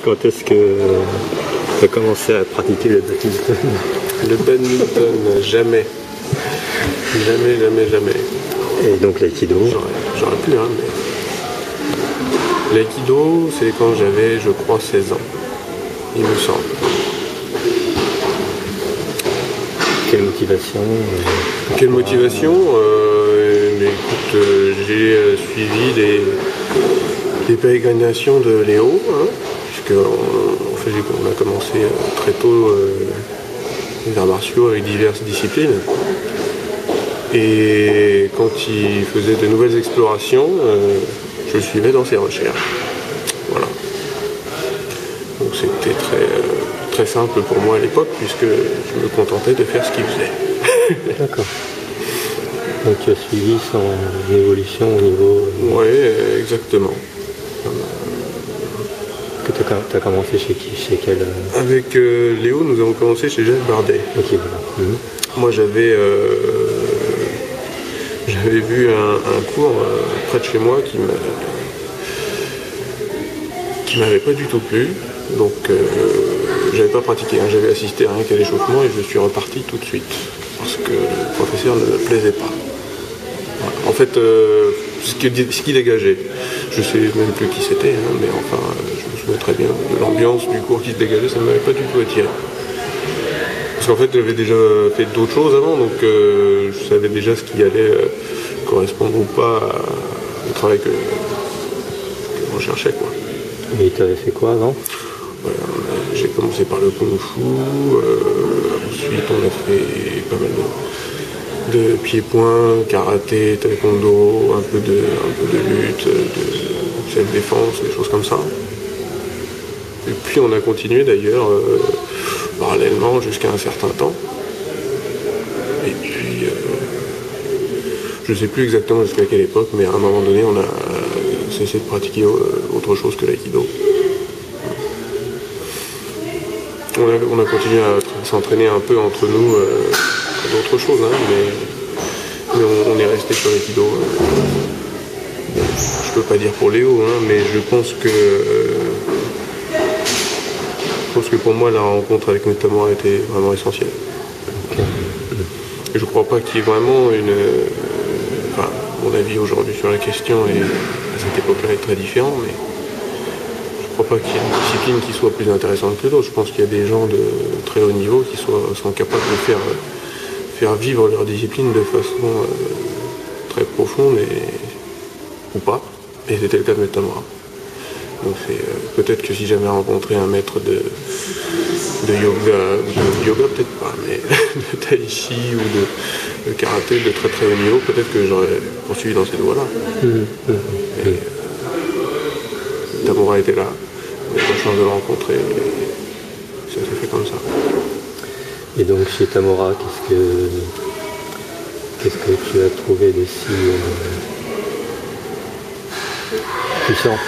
Quand est-ce que tu as commencé à pratiquer le badminton? Le badminton, jamais. Jamais, jamais, jamais. Et donc l'aïkido? J'aurais pu, hein, mais... L'aïkido, c'est quand j'avais, je crois, 16 ans. Il me semble. Quelle motivation? Quelle motivation? Mais écoute, j'ai suivi les pérégrinations de Léo, hein, puisqu'on a commencé très tôt les arts martiaux avec diverses disciplines. Et quand il faisait de nouvelles explorations, je le suivais dans ses recherches. Voilà. Donc c'était très simple pour moi à l'époque, puisque je me contentais de faire ce qu'il faisait. D'accord. Donc tu as suivi son évolution au niveau... Oui, exactement. Que tu as commencé chez qui? Chez quel... Avec Léo, nous avons commencé chez Jacques Bardet. Ok, voilà. Moi j'avais vu un cours près de chez moi qui m'avait pas du tout plu. Donc j'avais pas pratiqué, hein. J'avais assisté à rien qu'à l'échauffement et je suis reparti tout de suite. Parce que le professeur ne me plaisait pas. Voilà. En fait, ce qu'il dégageait, je sais même plus qui c'était, hein, mais enfin, je me souviens très bien de l'ambiance du cours qui se dégageait, ça ne m'avait pas du tout attiré. Parce qu'en fait, j'avais déjà fait d'autres choses avant, donc je savais déjà ce qui allait correspondre ou pas au travail que je recherchais, quoi. Et tu avais fait quoi avant? Voilà, j'ai commencé par le kung-fu, ensuite on a fait pas mal de pieds-points, karaté, taekwondo, un peu de lutte, de self-défense, des choses comme ça. Et puis on a continué d'ailleurs parallèlement jusqu'à un certain temps. Et puis je ne sais plus exactement jusqu'à quelle époque, mais à un moment donné on a cessé de pratiquer autre chose que l'aïkido. On a continué à s'entraîner un peu entre nous d'autres choses, hein, mais on est resté sur l'aïkido. Je peux pas dire pour Léo, hein, mais je pense que pour moi la rencontre avec Metamora était vraiment essentielle. Et je crois pas qu'il y ait vraiment enfin, mon avis aujourd'hui sur la question est, à cette époque-là est très différent, mais je ne crois pas qu'il y ait une discipline qui soit plus intéressante que d'autres. Je pense qu'il y a des gens de très haut niveau qui sont capables de faire vivre leur discipline de façon très profonde ou pas. Et c'était le cas de Metamora. Donc peut-être que si j'avais rencontré un maître de yoga peut-être pas, mais de tai chi ou de karaté de très très haut niveau, peut-être que j'aurais poursuivi dans cette voie-là. Tamura était là, j'ai eu la chance de le rencontrer, et ça s'est fait comme ça. Et donc chez Tamura, qu'est-ce que tu as trouvé de si puissant?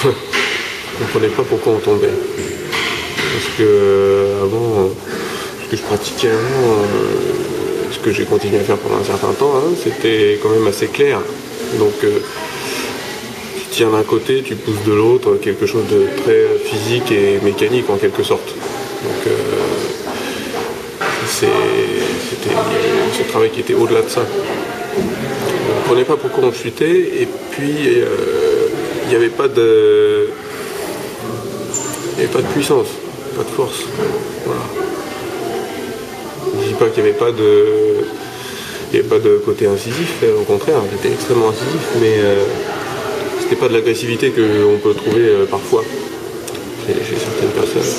Je ne comprenais pas pourquoi on tombait. Parce que avant, ce que je pratiquais avant, ce que j'ai continué à faire pendant un certain temps, hein, c'était quand même assez clair. Donc tu tiens d'un côté, tu pousses de l'autre, quelque chose de très physique et mécanique en quelque sorte. Donc c'était ce travail qui était au-delà de ça. Je ne comprenais pas pourquoi on chutait, et puis il n'y avait pas de puissance, pas de force. Voilà. Je ne dis pas qu'il n'y avait pas de côté incisif, au contraire, j'étais extrêmement incisif, mais c'était pas de l'agressivité qu'on peut trouver parfois chez certaines personnes.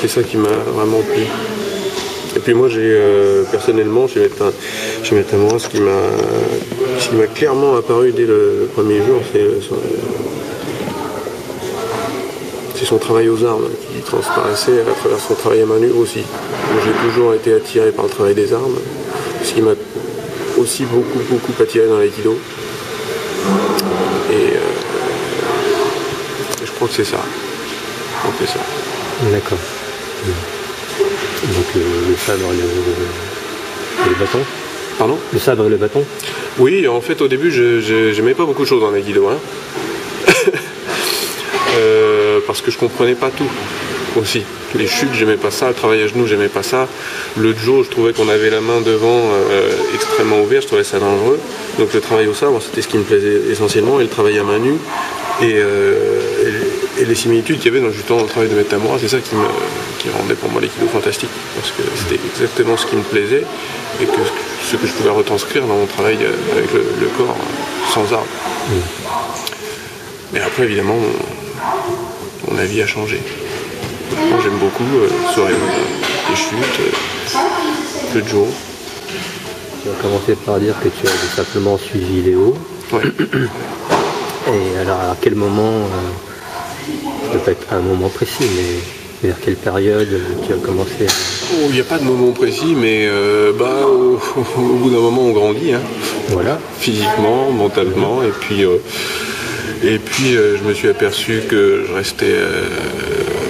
C'est ça qui m'a vraiment plu. Et puis moi j'ai personnellement chez Metamora, ce qui m'a clairement apparu dès le premier jour, c'est son travail aux armes qui transparaissait à travers son travail à main nue aussi. J'ai toujours été attiré par le travail des armes, ce qui m'a aussi beaucoup attiré dans l'aïkido. Et je crois que c'est ça. D'accord. Donc le sabre et le bâton? Pardon? Le sabre et le bâton? Oui, en fait au début je n'aimais pas beaucoup de choses en aikido. Hein. Parce que je comprenais pas tout aussi. Les chutes, j'aimais pas ça, le travail à genoux, j'aimais pas ça. Le Joe, je trouvais qu'on avait la main devant extrêmement ouverte, je trouvais ça dangereux. Donc le travail au sabre, c'était ce qui me plaisait essentiellement, et le travail à main nue. Et les similitudes qu'il y avait justement dans le travail de Maître Tamura, c'est ça qui rendait pour moi l'aïkido fantastique. Parce que c'était exactement ce qui me plaisait, et ce que je pouvais retranscrire dans mon travail avec le corps, sans arme. Mais après, évidemment, mon avis a changé. Moi, j'aime beaucoup Soryu, les chutes, le Joe. Tu as commencé par dire que tu avais simplement suivi Léo. Ouais. Et alors, à quel moment, peut-être pas un moment précis, mais vers quelle période tu as commencé Il n'y a pas de moment précis, mais au bout d'un moment, on grandit. Hein. Voilà. Physiquement, mentalement, et puis je me suis aperçu que je restais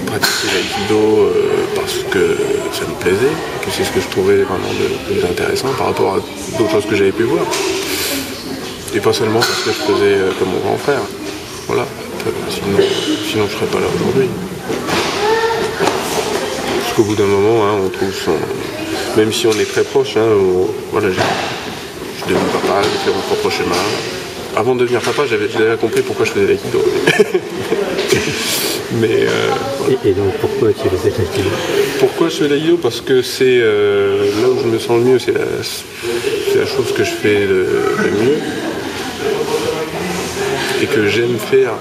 pratiquer l'aïkido parce que ça me plaisait, que c'est ce que je trouvais vraiment le plus intéressant par rapport à d'autres choses que j'avais pu voir. Et pas seulement parce que je faisais comme mon grand frère. Voilà. Sinon je ne serais pas là aujourd'hui. Parce qu'au bout d'un moment, hein, on trouve son... Même si on est très proche, hein, voilà, je suis devenu papa, j'ai fait mon propre chemin. Avant de devenir papa, j'avais déjà compris pourquoi je faisais l'aïkido. Mais, et donc pourquoi tu faisais l'aïkido? Pourquoi je fais l'aïkido? Parce que c'est là où je me sens le mieux, c'est la chose que je fais le mieux et que j'aime faire.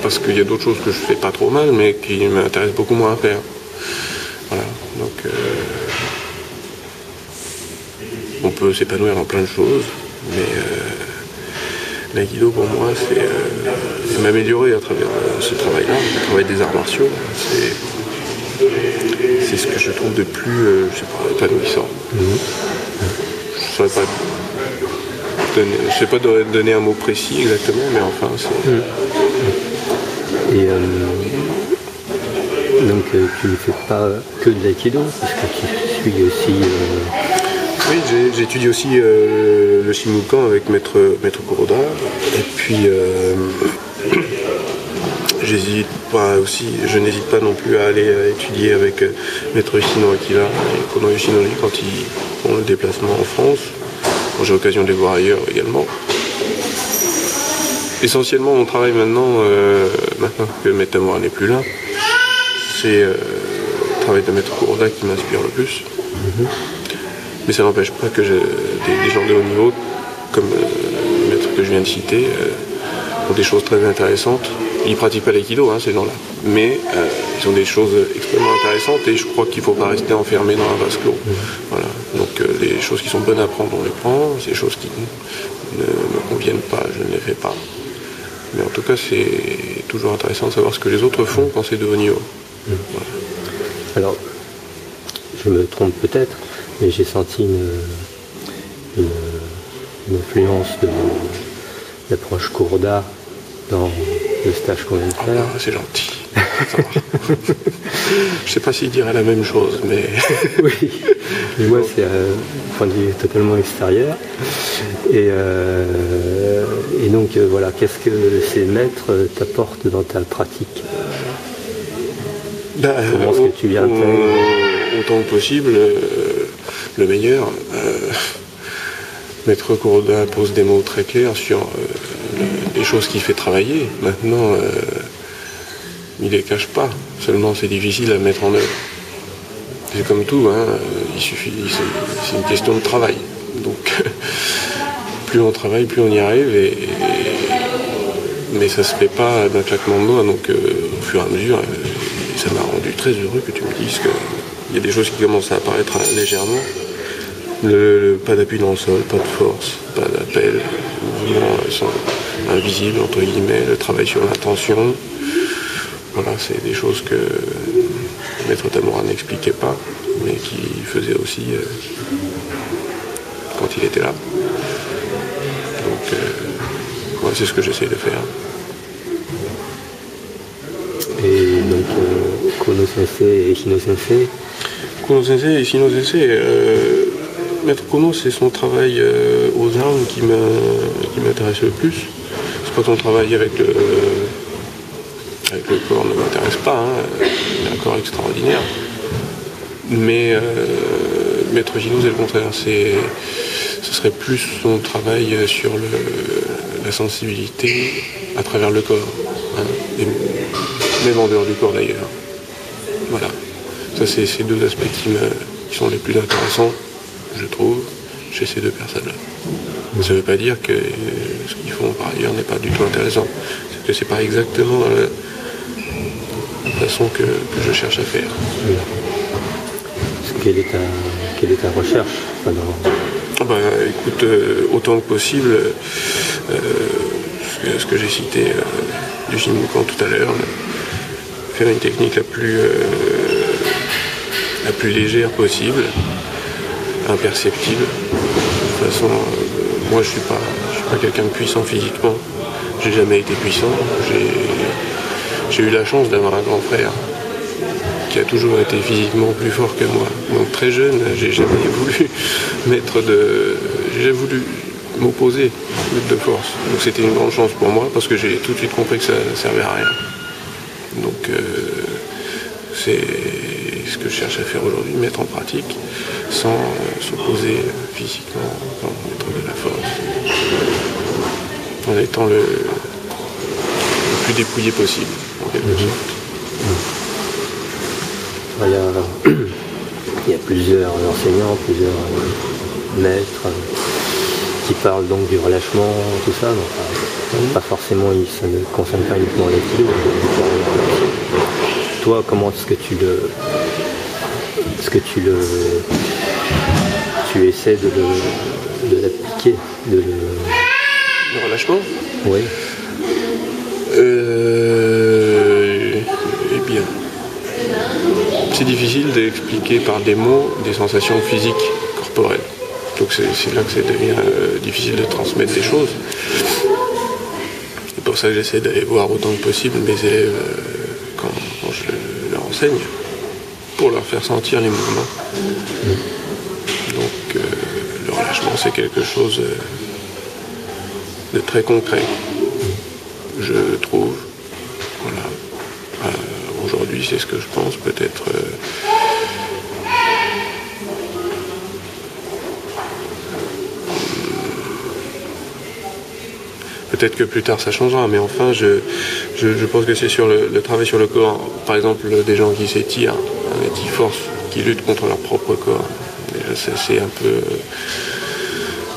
Parce qu'il y a d'autres choses que je fais pas trop mal, mais qui m'intéressent beaucoup moins à faire. Voilà. Donc on peut s'épanouir dans plein de choses, mais l'aïkido pour moi c'est m'améliorer à travers ce travail-là, le travail des arts martiaux. C'est ce que je trouve de plus épanouissant. Je ne sais pas donner un mot précis exactement, mais enfin c'est... Et donc tu ne fais pas que de l'aïkido, puisque tu suis aussi... Oui, j'étudie aussi le Shinmukan avec Maître Kuroda. Et puis je n'hésite pas non plus à aller étudier avec Maître Ishino Akira et Kono Yoshinori quand ils font le déplacement en France. Bon, j'ai l'occasion de les voir ailleurs également. Essentiellement, mon travail maintenant que Maître Tamura n'est plus là, c'est le travail de Maître Kuroda qui m'inspire le plus. Mais ça n'empêche pas que des gens de haut niveau, comme le maître que je viens de citer, ont des choses très intéressantes. Ils ne pratiquent pas l'aïkido, hein, ces gens-là. Mais ils ont des choses extrêmement intéressantes et je crois qu'il ne faut pas rester enfermé dans un vase clos. Voilà. Donc les choses qui sont bonnes à prendre, on les prend. Ces choses qui ne me conviennent pas, je ne les fais pas. Mais en tout cas, c'est toujours intéressant de savoir ce que les autres font quand c'est de haut niveau. Voilà. Alors, je me trompe peut-être, mais j'ai senti une influence de l'approche Kuroda dans le stage qu'on vient de faire. C'est gentil. Je sais pas s'il dirait la même chose, mais... Oui, mais moi c'est un point de vue totalement extérieur. Et donc voilà, qu'est-ce que ces maîtres t'apportent dans ta pratique? Comment est-ce que tu viens autant que possible, le meilleur. Maître Kuroda pose des mots très clairs sur les choses qu'il fait travailler. Maintenant, il les cache pas. Seulement, c'est difficile à mettre en œuvre. C'est comme tout, hein, c'est une question de travail. Donc, plus on travaille, plus on y arrive. Mais ça se fait pas d'un claquement de doigts. Donc, au fur et à mesure, ça m'a rendu très heureux que tu me dises qu'il y a des choses qui commencent à apparaître légèrement. Pas d'appui dans le sol, pas de force, pas d'appel, les mouvements sont invisibles, entre guillemets, le travail sur l'intention. Voilà, c'est des choses que Maître Tamura n'expliquait pas, mais qu'il faisait aussi quand il était là. Donc, ouais, c'est ce que j'essaie de faire. Et donc, Kono Sensei et Ishino Sensei? Kono Sensei et Ishino Sensei, Maître Kono, c'est son travail aux armes qui m'intéresse le plus. C'est quand on travaille avec le corps ne m'intéresse pas, hein. Il a un corps extraordinaire. Mais Maître Gino, c'est le contraire. Ce serait plus son travail sur la sensibilité à travers le corps, hein, et même en dehors du corps d'ailleurs. Voilà. Ça, c'est ces deux aspects qui sont les plus intéressants, je trouve, chez ces deux personnes-là. Ça ne veut pas dire que ce qu'ils font par ailleurs n'est pas du tout intéressant. C'est que c'est pas exactement la façon que je cherche à faire. Quelle est ta recherche? Écoute, autant que possible, ce que j'ai cité du Shinmukan tout à l'heure, faire une technique la plus légère possible, imperceptible. De toute façon, moi je suis pas quelqu'un de puissant physiquement. J'ai jamais été puissant. J'ai eu la chance d'avoir un grand frère qui a toujours été physiquement plus fort que moi. Donc très jeune, j'ai jamais voulu j'ai jamais voulu m'opposer de force. Donc c'était une grande chance pour moi parce que j'ai tout de suite compris que ça ne servait à rien. Donc c'est ce que je cherche à faire aujourd'hui, mettre en pratique sans s'opposer physiquement, sans mettre de la force, en étant le plus dépouillé possible, en quelque sorte. Il y a plusieurs enseignants, plusieurs maîtres qui parlent donc du relâchement, tout ça. Donc, pas forcément, ça ne concerne pas uniquement les kilos. Toi, comment est-ce que tu essaies de l'appliquer, Le relâchement? Oui. Eh bien, c'est difficile d'expliquer par des mots des sensations physiques corporelles. Donc c'est là que ça devient difficile de transmettre des choses. C'est pour ça que j'essaie d'aller voir autant que possible mes élèves quand je leur enseigne, pour leur faire sentir les mouvements. Donc le relâchement, c'est quelque chose de très concret, je trouve. Voilà. Aujourd'hui, c'est ce que je pense, peut-être peut-être que plus tard ça changera, mais enfin je pense que c'est sur le travail sur le corps, par exemple des gens qui s'étirent, qui forcent, qui luttent contre leur propre corps. Déjà,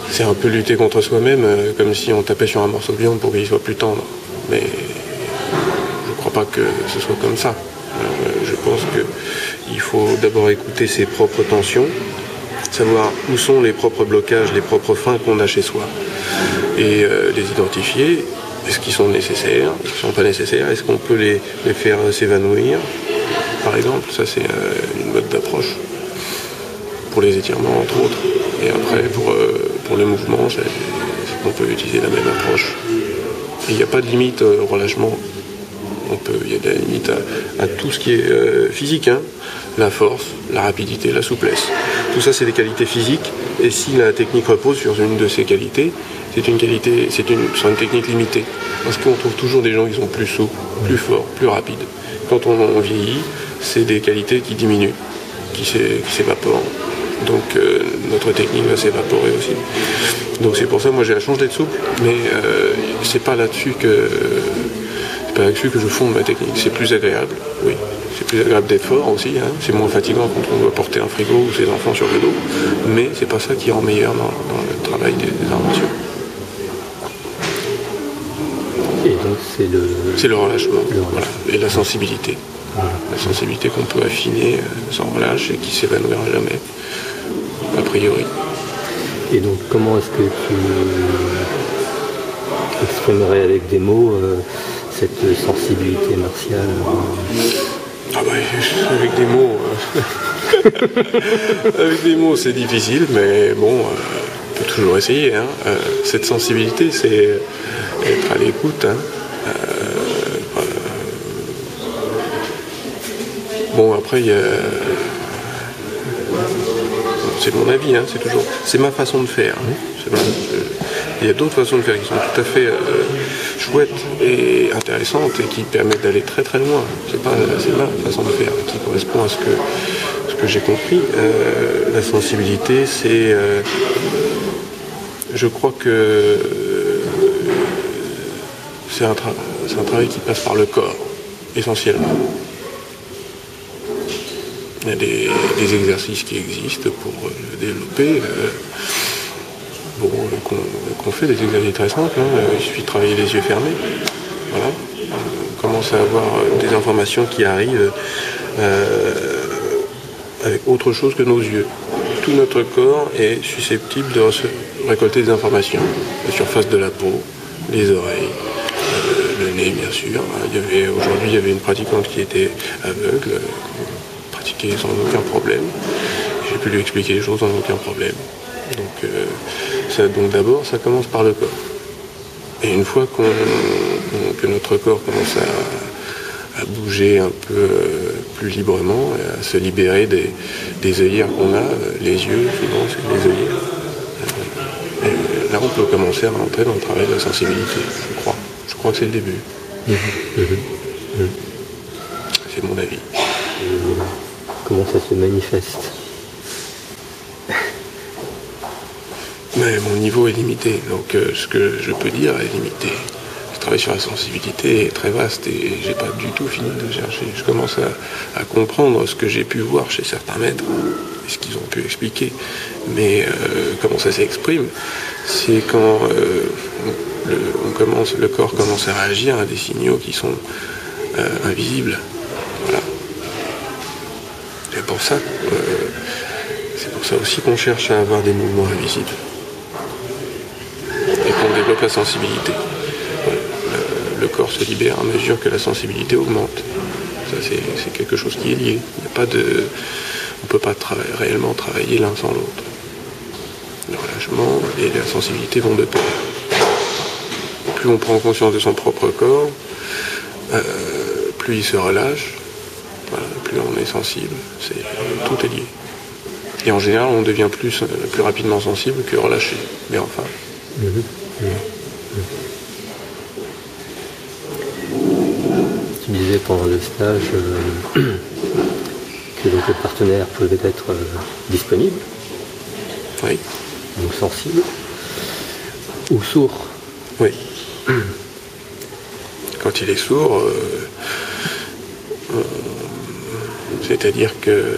c'est un peu lutter contre soi-même, comme si on tapait sur un morceau de viande pour qu'il soit plus tendre. Mais je ne crois pas que ce soit comme ça. Je pense qu'il faut d'abord écouter ses propres tensions, savoir où sont les propres blocages, les propres freins qu'on a chez soi, et les identifier. Est-ce qu'ils sont nécessaires? Est-ce qu'ils ne sont pas nécessaires? Est-ce qu'on peut les faire s'évanouir? Par exemple, ça c'est une mode d'approche pour les étirements entre autres. Et après pour les mouvements, on peut utiliser la même approche. Il n'y a pas de limite au relâchement. Il y a de la limite à tout ce qui est physique, hein. La force, la rapidité, la souplesse. Tout ça, c'est des qualités physiques. Et si la technique repose sur une de ces qualités, c'est une technique limitée. Parce qu'on trouve toujours des gens qui sont plus souples, plus forts, plus rapides. Quand on vieillit, c'est des qualités qui diminuent, qui s'évaporent. Donc notre technique va s'évaporer aussi. Donc c'est pour ça, moi j'ai la chance d'être souple, mais c'est pas là-dessus que je fonde ma technique. C'est plus agréable, oui. C'est plus agréable d'être fort aussi, hein. C'est moins fatigant quand on doit porter un frigo ou ses enfants sur le dos, mais c'est pas ça qui rend meilleur dans le travail des inventions. Et donc c'est le relâchement. Voilà. Et la sensibilité. Voilà. La sensibilité qu'on peut affiner sans relâche et qui s'évanouira jamais, a priori. Et donc comment est-ce que tu exprimerais avec des mots cette sensibilité martiale? Avec des mots, avec des mots c'est difficile, mais bon, on peut toujours essayer, hein. Cette sensibilité, c'est être à l'écoute, hein. Bon, après, c'est mon avis, hein, c'est ma façon de faire. Hein. Il y a d'autres façons de faire qui sont tout à fait... chouette et intéressante et qui permet d'aller très très loin. C'est ma façon de faire qui correspond à ce que j'ai compris. La sensibilité, c'est... je crois que c'est un travail qui passe par le corps, essentiellement. Il y a des exercices qui existent pour le développer. Qu'on fait des exercices très simples, il suffit de travailler les yeux fermés. Voilà. On commence à avoir des informations qui arrivent avec autre chose que nos yeux. Tout notre corps est susceptible de récolter des informations. La surface de la peau, les oreilles, le nez bien sûr. Aujourd'hui il y avait une pratiquante qui était aveugle, pratiquait sans aucun problème. J'ai pu lui expliquer les choses sans aucun problème. Donc d'abord, ça commence par le corps. Et une fois que notre corps commence à bouger un peu plus librement, à se libérer des œillères qu'on a, les yeux, souvent c'est les œillères, là on peut commencer à rentrer dans le travail de la sensibilité, je crois. Je crois que c'est le début. C'est mon avis. Comment ça se manifeste? Mais mon niveau est limité, donc ce que je peux dire est limité. Le travail sur la sensibilité est très vaste et j'ai pas du tout fini de chercher. Je commence à comprendre ce que j'ai pu voir chez certains maîtres et ce qu'ils ont pu expliquer. Mais comment ça s'exprime, c'est quand le corps commence à réagir à des signaux qui sont invisibles. Voilà. C'est pour ça aussi qu'on cherche à avoir des mouvements invisibles. Et qu'on développe la sensibilité. Le corps se libère à mesure que la sensibilité augmente. Ça, c'est quelque chose qui est lié. On ne peut pas réellement travailler l'un sans l'autre. Le relâchement et la sensibilité vont de pair. Plus on prend conscience de son propre corps, plus il se relâche, voilà, plus on est sensible. Tout est lié. Et en général, on devient plus rapidement sensible que relâché. Mais enfin... Tu disais pendant le stage que donc le partenaire pouvait être disponible, oui, donc sensible, ou sourd. Oui. Quand il est sourd, c'est-à-dire que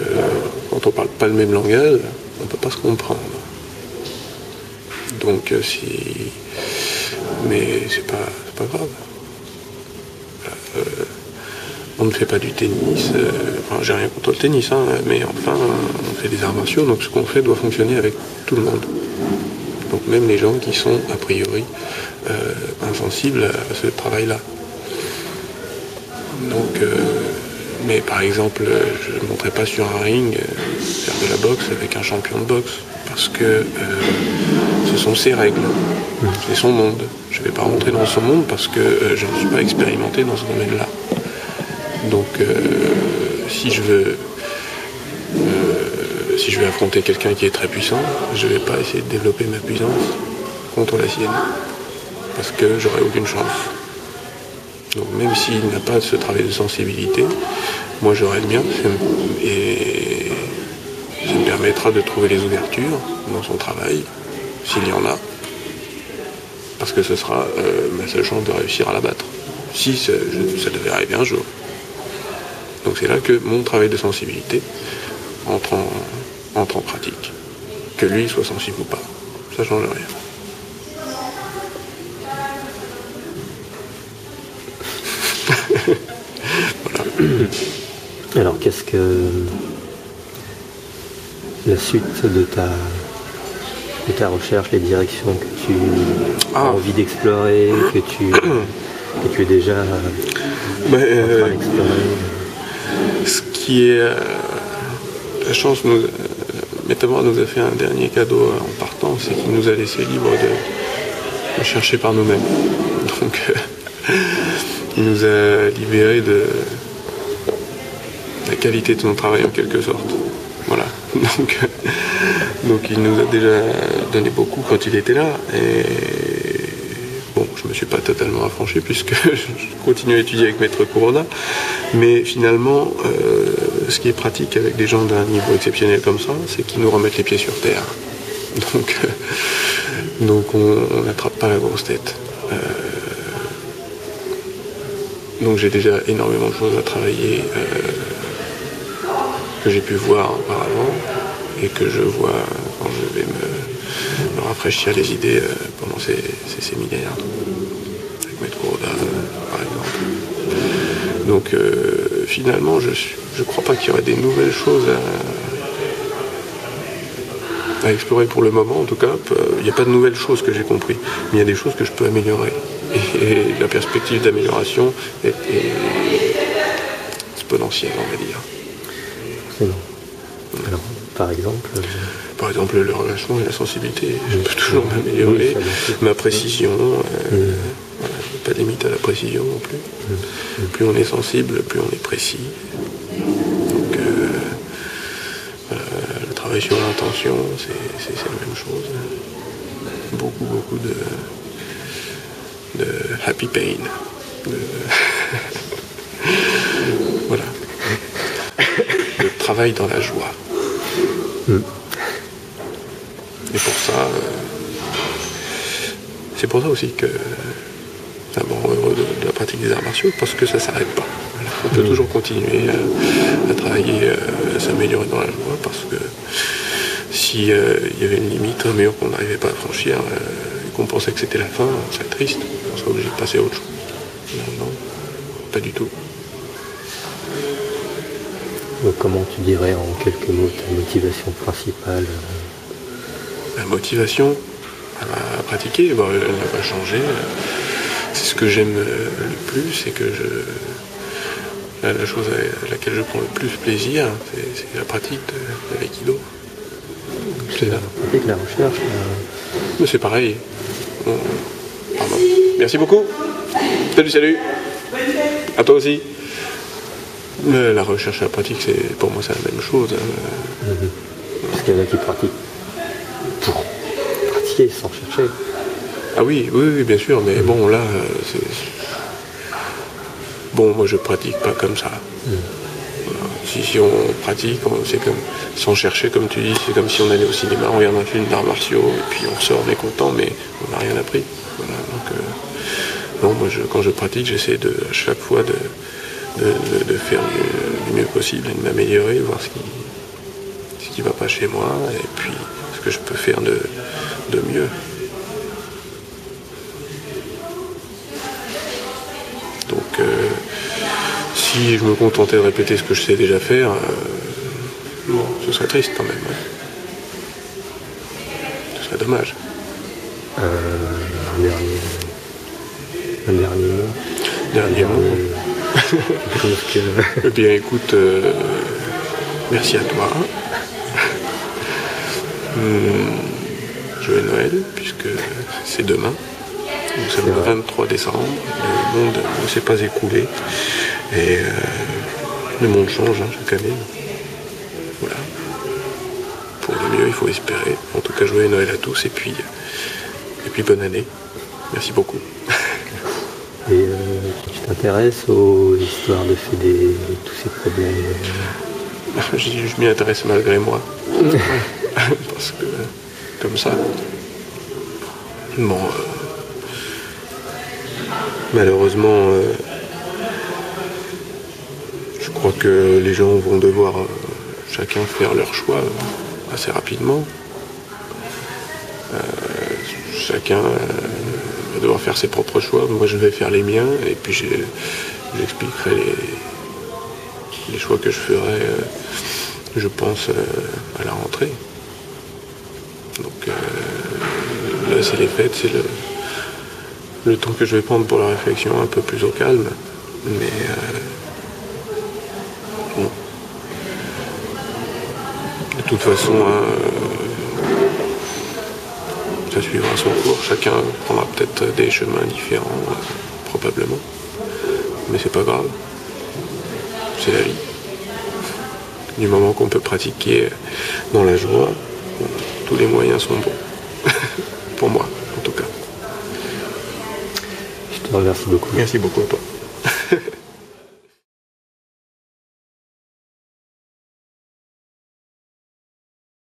quand on ne parle pas le même langage, on ne peut pas se comprendre. Donc mais c'est pas grave. On ne fait pas du tennis, j'ai rien contre le tennis, mais enfin on fait des arts martiaux, donc ce qu'on fait doit fonctionner avec tout le monde. Donc même les gens qui sont a priori insensibles à ce travail-là. Donc mais par exemple, je ne monterai pas sur un ring faire de la boxe avec un champion de boxe, parce que ce sont ses règles, c'est son monde. Je ne vais pas rentrer dans son monde parce que je ne suis pas expérimenté dans ce domaine-là. Donc si je veux affronter quelqu'un qui est très puissant, je ne vais pas essayer de développer ma puissance contre la sienne, parce que j'aurai aucune chance. Donc même s'il n'a pas ce travail de sensibilité, moi j'aurai le mien, et ça me permettra de trouver les ouvertures dans son travail, s'il y en a, parce que ce sera ma seule chance de réussir à l'abattre, si ça devait arriver un jour. Donc c'est là que mon travail de sensibilité entre en pratique. Que lui soit sensible ou pas, ça change rien. Voilà. Alors qu'est-ce que la suite de ta recherche, les directions que tu as envie d'explorer, que tu es déjà en train d'explorer? Ce qui est la chance, Métamor nous a fait un dernier cadeau en partant, c'est qu'il nous a laissé libre de chercher par nous-mêmes. Donc il nous a libérés de la qualité de son travail en quelque sorte. Voilà. Donc il nous a déjà donné beaucoup quand il était là. Et bon, je me me suis pas totalement affranchi puisque je continue à étudier avec Maître Corona. Mais finalement, ce qui est pratique avec des gens d'un niveau exceptionnel comme ça, c'est qu'ils nous remettent les pieds sur terre. Donc on n'attrape pas la grosse tête. Donc j'ai déjà énormément de choses à travailler que j'ai pu voir auparavant et que je vois quand je vais me rafraîchir les idées pendant ces séminaires avec Maître Corona par exemple. Donc finalement je crois pas qu'il y aurait des nouvelles choses à explorer pour le moment. En tout cas, il n'y a pas de nouvelles choses que j'ai compris, mais il y a des choses que je peux améliorer. Et la perspective d'amélioration est exponentielle, on va dire. Forcément. Alors, par exemple, le relâchement et la sensibilité. Je peux toujours m'améliorer. Ma précision, voilà, pas de limite à la précision non plus. Plus on est sensible, plus on est précis. Donc, le travail sur l'intention, c'est la même chose. Beaucoup de happy pain. Voilà. Le travail dans la joie. Et pour ça, c'est pour ça aussi que ça me rend heureux de la pratique des arts martiaux, parce que ça ne s'arrête pas. Voilà. On peut toujours continuer à travailler, à s'améliorer dans la joie, parce que s'il y avait une limite, un mur qu'on n'arrivait pas à franchir, et qu'on pensait que c'était la fin, ça serait triste, on serait obligé de passer à autre chose. Non, pas du tout. Donc, comment tu dirais en quelques mots ta motivation principale La motivation à pratiquer, elle n'a pas changé. C'est ce que j'aime le plus, c'est que la chose à laquelle je prends le plus plaisir, c'est la pratique de l'aïkido. C'est la pratique, la recherche. Mais c'est pareil. Pardon. Merci beaucoup. Salut. À toi aussi. La recherche et la pratique, pour moi, c'est la même chose. Parce qu'il y en a qui pratiquent pour pratiquer sans chercher. Ah oui, bien sûr, mais bon, là, bon, moi, je pratique pas comme ça. Voilà. Si on pratique, c'est comme sans chercher, comme tu dis, c'est comme si on allait au cinéma, on regarde un film d'arts martiaux, et puis on ressort, on est content, mais on n'a rien appris. Voilà, donc, non, moi, quand je pratique, j'essaie à chaque fois de faire du mieux possible et de m'améliorer, voir ce qui va pas chez moi et puis ce que je peux faire de mieux. Donc si je me contentais de répéter ce que je sais déjà faire, ce serait triste quand même. Ouais. Ce serait dommage. Un dernier mot. Dernier mot. Eh bien écoute, merci à toi. Joyeux Noël, puisque c'est demain. Nous sommes le 23 décembre. Le monde ne s'est pas écoulé. Et le monde change chaque année. Voilà. Pour le mieux, il faut espérer. En tout cas, joyeux Noël à tous et puis bonne année. Merci beaucoup. Et tu t'intéresses aux histoires de fédé, tous ces problèmes Je m'y intéresse malgré moi. Parce que, comme ça, bon, malheureusement, je crois que les gens vont devoir chacun faire leur choix assez rapidement. Chacun va devoir faire ses propres choix. Moi, je vais faire les miens et puis j'expliquerai les choix que je ferai, je pense, à la rentrée. Donc là, c'est les fêtes, c'est le temps que je vais prendre pour la réflexion, un peu plus au calme. Mais bon. De toute façon, ça suivra son cours, chacun prendra peut-être des chemins différents, probablement. Mais c'est pas grave. C'est la vie. Du moment qu'on peut pratiquer dans la joie, tous les moyens sont bons. Pour moi, en tout cas. Merci beaucoup. Merci beaucoup à toi.